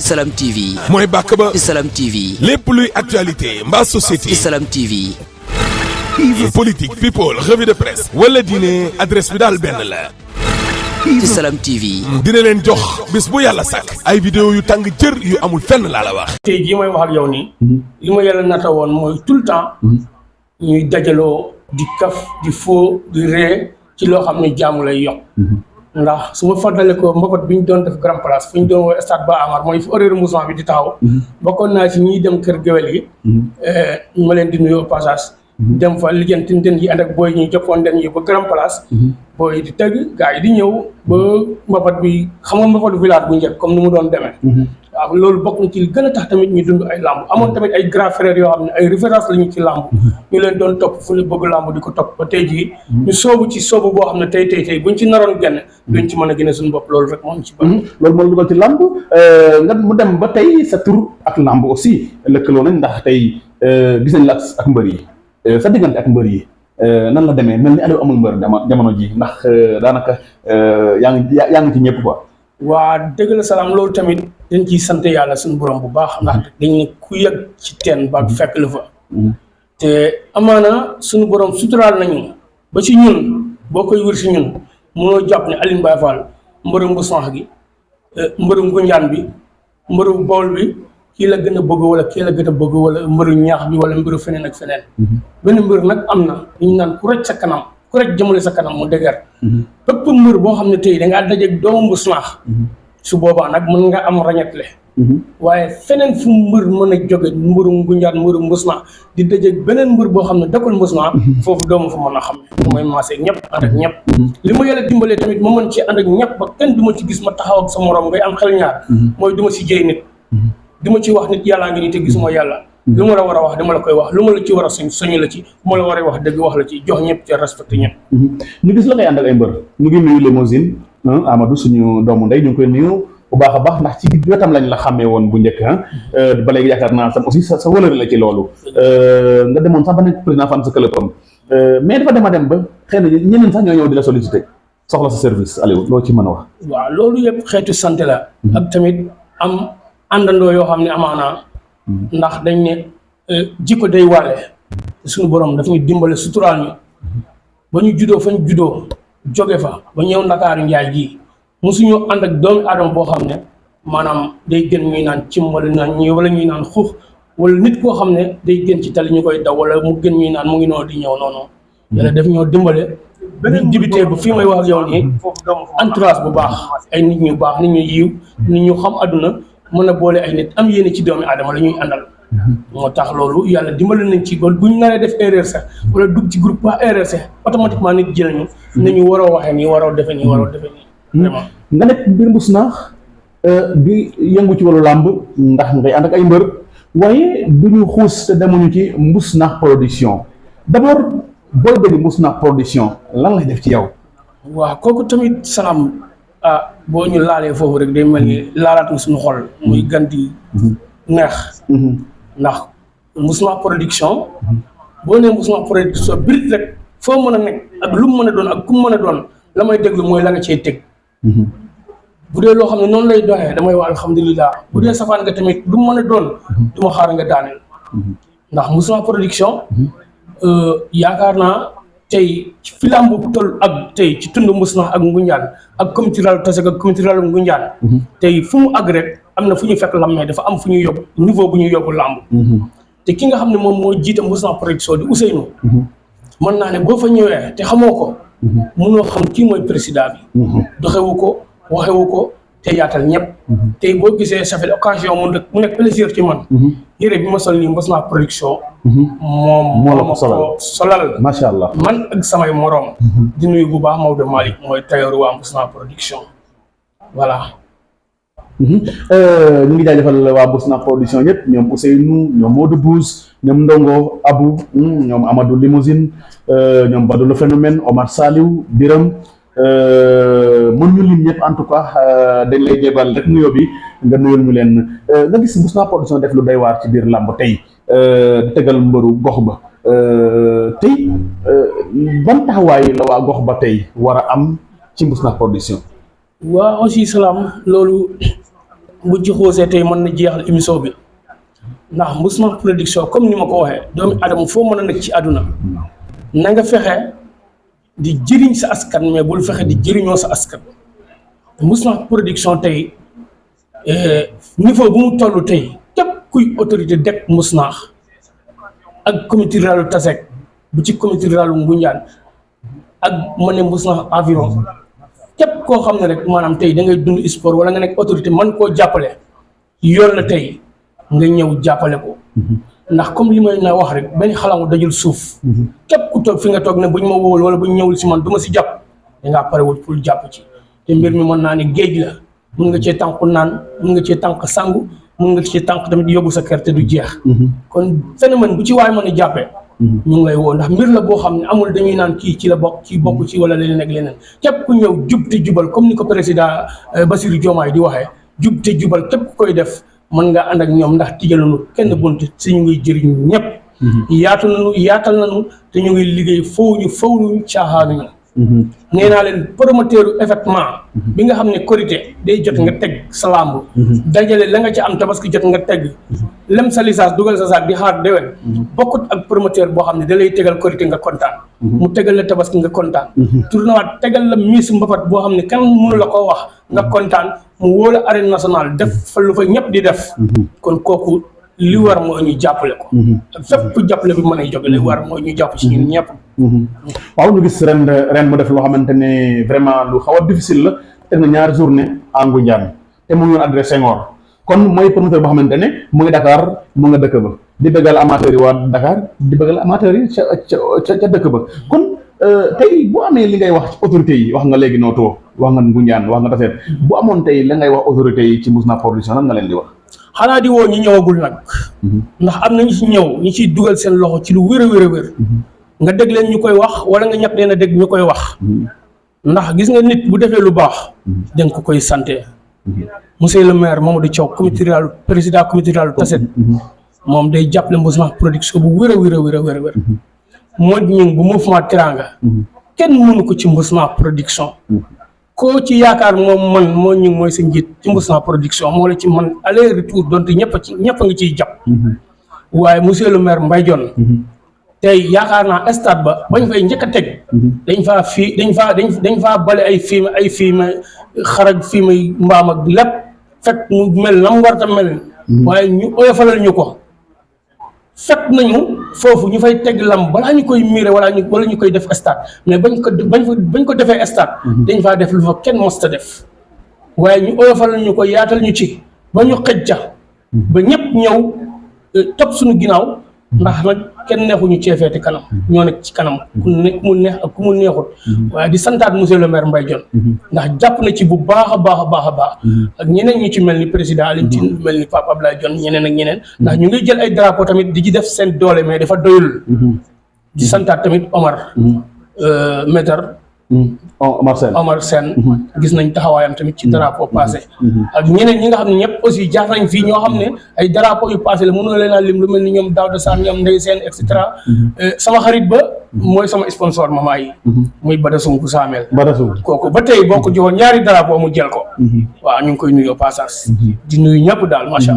Salam TV. mooy bàkk ba. Salam TV. lépp luy actualité mbaa société. Salam TV. politique people revue de presse. wala diine adresse bi daal benn la. Salam TV. dina leen jox bis bu yàlla sàkk. ay vidéo yu tàng jër yu amul fenn laa la wax. tey jii may wax ak yow nii. li ma yàlla nata woon mooy tout le temps. ñuy dajaloo di kaf di foo di ree ci loo xam ne jaamu lay yokk. ndax su ma fàttale ko mbapat bi ñu doon def grand place fu ñu doon woo stade Ba Amar mooy fu horaire mouvement bi di taxaw. bokkoon naa ci ñiy dem kër géwél yi. ma leen di nuyoo passage. dem fa lijjanti den yi ànd ak booy ñuy jëppoon den yi ba grand place. booy di tëgg gars yi di ñëw ba mbapat bi xam nga mbapatu village bu njëkk comme ni mu doon demee. waaw loolu bokk na ci li gën a tax tamit ñu dund ay làmb amoon tamit ay grand frères yoo xam ne ay référence lañu ci làmb. ñu leen doon topp fu ñu bëgg làmb di ko topp ba tey jii. ñu soobu ci soobu boo xam ne tey buñ ci naroon génn. duñ ci mën a génne suñu bopp loolu rek moom ci bëri. loolu moo dugal ci làmb nga mu dem ba tey sa tur ak làmb aussi lëkkaloo nañ ndax tey gis nañ la ak mbër yi sa diggante ak mbër yi nan la demee mel ni Aliou amul mbër jamono ji ndax daanaka yaa ngi ci ñëpp quoi. waa dëgg la salaam loolu tamit dañ ciy sant yàlla suñu borom bu baax ndax dañ ne ku yëg ci teen ba fekk la fa. te amaana suñu borom suturaal nañu ba ci ñun boo koy wër si ñun mënoo jàpp ne Alioune Baye Fall mbërëm bu sonx gi mbërëm Gunjaan bi mbërëm Bawol bi kii la gën a bëgg wala kii la gën a bëgg wala mbëru ñaax bi wala mbëru feneen ak feneen. benn mbër nag am na ñu naan ku rëcc sa kanam ku rëcc jëmale sa kanam mu dëgër. bépp mbër boo xam ne tey da ngaa dajeeg doomu bu sonx su boobaa nag mën nga am rañetle. waaye feneen fu mbër mën a jóge mbërum Gunjaan mbërum mbusma di dajeeg beneen mbër boo xam ne dëkkul mbusma foofu doomu fa mën a xam ne mooy maasee ñëpp ànd ak ñëpp li ma yàlla dimbalee tamit ma mën ci ànd ak ñëpp ba kenn du ma ci gis ma taxaw ak sa morom ngay am xel ñaar mooy du ma si jëy nit du ma ci wax nit yàllaa ngi nii te gisuma yàlla lu ma la war a wax dama la koy wax lu ma la ci war a soñu la ci bu ma la war a wax dëgg wax la ci jox ñëpp ci respecté ñëpp ñu gis la ngay ànd ak ay mbër ñu ngi nuyu Limousine Amadou suñu doomu ndey ñu ngi koy nuyu bu baax a baax ndax ci wetam lañ la xàmmee woon bu njëkk ba léegi yaakaar naa sam aussi sa wëlëre la ci loolu nga demoon sax ba nekk président fan sa club am mais dafa dem ba xëy na ñeneen sax ñoo ñëw di la sollicité soxla sa service Aliou loo ci mën a wax. waaw loolu yëpp xeetu sant la ak tamit am àndandoo yoo xam ne amaanaa ndax dañ ne jikko day waale suñu borom daf ñu dimbale suturaal ñu ba ñu juddoo fa ñu juddoo jóge fa ba ñëw Ndakaaru njaay ji musuñu ànd ak doomu aadama boo xam ne maanaam day gën ñuy naan cim wala ñuy naan xuux wala nit koo xam ne day gën ci tali ñu koy daw wala mu gën ñuy naan mu ngi noonu di ñëw noonu yàlla daf ñoo dimbale beneen dibitee bu fii may wax ak yow nii entourage bu baax ay nit ñu baax nit ñu yiw nit ñu xam àdduna mën a boole ay nit am yéene ci doomu aadama la ñuy àndal moo tax loolu yàlla dimbale nañ ci ba bu ñu naree def erreur sax wala dugg ci groupe pas erreur sax automatiquement nit jël ñu nañu waroo waxee nii waroo defee nii waroo defee nii vraiment nga nekk mbir mbus naax di yëngu ci wàllu làmb ndax ngay ànd ak ay mbër waaye du ñu xuus te demuñu ci mbus naax production d'abord booy dégg mbus naax production lan lay def ci yow. waaw kooku tamit salaam boo ñu laalee foofu rek day mel ni laalaat nga suñu xol muy ganti neex ndax mbus naax production boo nee mbus naax production birit rek foo mën a nekk ak lu mu mën a doon ak ku mu mën a doon la may déglu mooy la nga cee teg bu dee loo xam ne noonu lay doxee damay wax alhamdulilah bu dee safaan nga tamit lu mu mën a doon du ma xaar nga daaneel ndax mbus naax production yaakaar naa tey fi lamb toll ak tey ci tund mbus naax ak Ngunjaan ak comité rural Tasek ak comité rural Ngunjaan tey fu mu àgg rek am na fu ñu fekk lammee dafa am fu ñu yóbbu niveau bu ñu yóbbu lamb te ki nga xam ne moom moo jiite mbus naax production di Ousseynou mën naa ne boo fa ñëwee te xamoo ko mënoo xam kii mooy président bi doxewu ko waxewu ko te yaatal ñëpp tey boo gisee ça fait occasion mu nekk plaisir ci man yére bi ma sol nii mbus naax production moom moo la ko solal macha allah man ak samay morom di nuyu bu baax Maodo Malick mooy tailleur waa mbus naax production voilà ñu ngi jaajëfal waa mbus naax production yëpp ñoom Ousseynou ñoom Modou Bouz ñoom Ndongo Abou ñoom Amadou Limousine ñoom Badou le phénomène Omar Saliou Biram mën ñu lim ñëpp en tout cas dañ lay jébal rek nuyoo bi nga nuyul ñu leen nga gis mbus naax production def lu doy waar ci biir làmb tey di tegal mbëru gox ba tey ban taxawaay la waa gox ba tey war a am ci mbus naax production. waa aussi salaam loolu bu ci xoosee tey mën na jeexal émission bi ndax Mbousnakh Production comme ni ma ko waxee doomi adama foo mën a nekk ci àdduna na nga fexe di jëriñ sa askan mais bul fexe di jëriñoo sa askan. Mbousnakh Production tey niveau bu mu toll tey képp kuy autorité dëkk Mbousnakh ak comité ruralu Tasek bu ci comité ruralu Ngoundiane ak ma ne Mbousnakh environ képp koo xam ne rek maanaam tey da ngay dund sport wala nga nekk autorité man koo jàppale yoon la tey nga ñëw jàppale ko ndax comme li may na wax rek benn xalangu dajul suuf képp ku toog fi nga toog ne buñ ma wóol wala buñ ñëwul si man du ma si jàpp dangaa parewul pour jàpp ci te mbir mi mën naa ne géej la mun nga cee tànku naan mun nga cee tànk sangu mun nga cee tànk tamit yóbbu sa kër te du jeex kon phénomène bu ci waay mën a jàppee ñu ngi lay woo ndax mbir la boo xam ne amul dañuy naan kii ci la bokk kii bokk ci wala leneen ak leneen képp ku ñëw jub te jubal comme ni ko président Bassirou Diomaye di waxee jub te jubal képp ku koy def mën nga ànd ak ñoom ndax tijalunu kenn bunt si ñu ngi jëriñ ñëpp yaatal nañu te ñu ngi liggéey fawuñu caaxaanuñu nee naa leen promoteur événement bi nga xam ne korité day jot nga teg sa lamb dajale la nga ci am tabaski jot nga teg lem sa licence dugal sa saak di xaar déwén bokkut ak promoteur boo xam ne da lay tegal korité nga kontaan mu tegal la tabaski nga kontaan tournowaat tegal la miss mbapat boo xam ne kenn mënu la koo wax nga kontaan mu wóor la arène nationale def fa lu fa ñëpp di def kon kooku li war moo ñu jàppale ko ak fépp jàppale bi mën a jóge li war moo ñu jàpp ci ñun ñëpp waaw ñu gis ren mu def loo xamante ne vraiment lu xaw a difficile la teg na ñaari journée à Ngoundiane te mu ngi adressé Senghor kon mooy promoteur boo xamante ne mu ngi Dakar mu nga dëkk ba di bëggal amateur yi waa Dakar di bëggal amateur yi ca dëkk ba kon tey bu amee li ngay wax ci autorité yi wax nga léegi Noto wax nga Ngoundiane wax nga Tassette bu amoon tey la ngay wax autorité yi ci Mbousnakh Production lan nga leen di wax xanaa di woo ñi ñëwagul nag ndax am na ñu ci ñëw ñi ciy dugal seen loxo ci lu wér a wér a wér nga dégg leen ñu koy wax wala nga ñàkk leen a dégg ñu koy wax ndax gis nga nit bu defee lu baax danga ko koy santé monsieur le maire Mamadou Thiaw comité rural président comité rural Tassette moom day jàppale Mbousnakh Production bu wér a wér a wér a wér a wér moo ñun bu mouvement Teranga kenn mënu ko ci Mbousnakh Production koo ci yaakaar moom man moo ñu mooy sa njiit ci Mbousnakh Production moo la ci man aller retour donte ñëpp a ngi ciy jàpp waaye monsieur le maire Mbaye Dione tey yaakaar naa stade ba bañ fay njëkk a teg dañ faa bale ay film xarag film mbaam ak lépp fekk mu mel na mu war a mel waaye ñu oyofalal ñu ko fekk nañu foofu ñu fay teg lam balaa ñu koy miire wala ñu koy def stade mais bañ ko defee stade dañ faa def lu fa kenn mosta def waaye ñu oyofalal ñu ko yaatal ñu ci ba ñu xëj ca ba ñëpp ñëw topp suñu ginnaaw ndax nag kenn neexuñu ceefeeti kanam ñoo nekk ci kanam ku mu neex ak ku mu neexut waaye di santaat monsieur le maire Mbaye Dione ndax jàpp na ci bu baax a baax a baax a baax ak ñeneen ñi ci mel ni président Alioune Tine mel ni Pape Abdoulaye Dione ñeneen ak ñeneen ndax ñu ngi jël ay drapeau tamit di ci def seen doole mais dafa doyul di santaat tamit Omar maître Omar Sène gis nañ taxawaayam tamit ci drapeau passé ak ñeneen ñi nga xam ne ñëpp aussi jaar nañ fii ñoo xam ne ay drapeau yu passé la mën na leen a lim lu mel ni ñoom Daouda Sane ñoom Ndeye Sène et cetera sama xarit ba mooy sama sponsor mama yi muy Bada Sunku Samel kooku ba tey boo ko joxoon ñaari drapeau mu jël ko waaw ñu ngi koy nuyoo passage di nuyu ñëpp daal macha allah